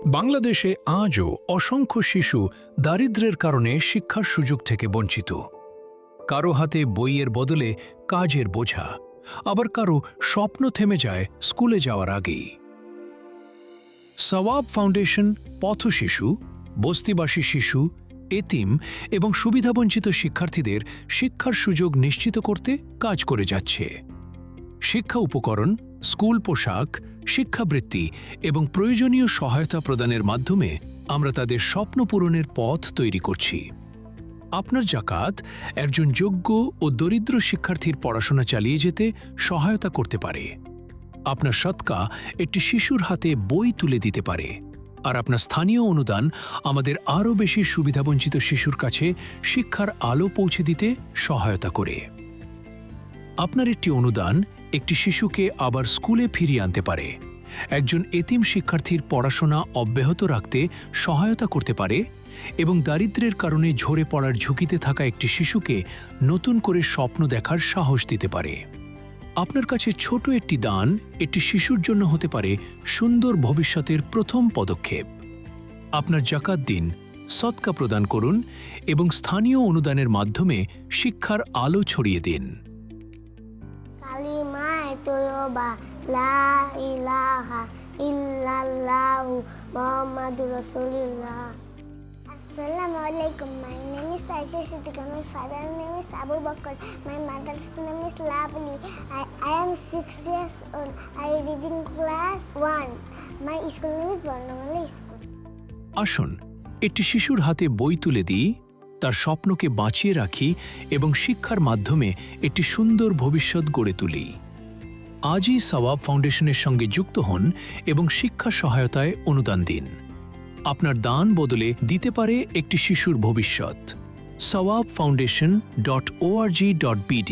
বাংলাদেশে আজও অসংখ্য শিশু দারিদ্র্যের কারণে শিক্ষার সুযোগ থেকে বঞ্চিত। কারো হাতে বইয়ের বদলে কাজের বোঝা, আবার কারো স্বপ্ন থেমে যায় স্কুলে যাওয়ার আগেই। সওয়াব ফাউন্ডেশন পথশিশু, বস্তিবাসী শিশু, এতিম এবং সুবিধাবঞ্চিত শিক্ষার্থীদের শিক্ষার সুযোগ নিশ্চিত করতে কাজ করে যাচ্ছে। শিক্ষা উপকরণ, স্কুল পোশাক, শিক্ষাবৃত্তি এবং প্রয়োজনীয় সহায়তা প্রদানের মাধ্যমে আমরা তাদের স্বপ্ন পূরণের পথ তৈরি করছি। আপনার জাকাত একজন যোগ্য ও দরিদ্র শিক্ষার্থীর পড়াশোনা চালিয়ে যেতে সহায়তা করতে পারে। আপনার সদকা একটি শিশুর হাতে বই তুলে দিতে পারে, আর আপনার স্থানীয় অনুদান আমাদের আরও বেশি সুবিধাবঞ্চিত শিশুর কাছে শিক্ষার আলো পৌঁছে দিতে সহায়তা করে। আপনার একটি অনুদান একটি শিশুকে আবার স্কুলে ফিরিয়ে আনতে পারে, একজন এতিম শিক্ষার্থীর পড়াশোনা অব্যাহত রাখতে সহায়তা করতে পারে এবং দারিদ্র্যের কারণে ঝরে পড়ার ঝুঁকিতে থাকা একটি শিশুকে নতুন করে স্বপ্ন দেখার সাহস দিতে পারে। আপনার কাছে ছোট একটি দান একটি শিশুর জন্য হতে পারে সুন্দর ভবিষ্যতের প্রথম পদক্ষেপ। আপনার জাকাত দিন, সদকা প্রদান করুন এবং স্থানীয় অনুদানের মাধ্যমে শিক্ষার আলো ছড়িয়ে দিন। কালিমায়ে তয়্যিবা লা ইলাহা ইল্লাল্লাহু মুহাম্মাদুর রাসূলুল্লাহ। Assalamu alaikum. My name is Aisha Siddiqa. My father's name is Abu Bakr. My mother's name is Lavli. I am 6 years old. I read in class 1. My school name is Varnamala School. আসুন একটি শিশুর হাতে বই তুলে দিই, তার স্বপ্নকে বাঁচিয়ে রাখি এবং শিক্ষার মাধ্যমে একটি সুন্দর ভবিষ্যৎ গড়ে তুলি। আজই সওয়াব ফাউন্ডেশনের সঙ্গে যুক্ত হন এবং শিক্ষা সহায়তায় অনুদান দিন। আপনার দান বদলে দিতে পারে একটি শিশুর ভবিষ্যৎ। sawabfoundation.org.bd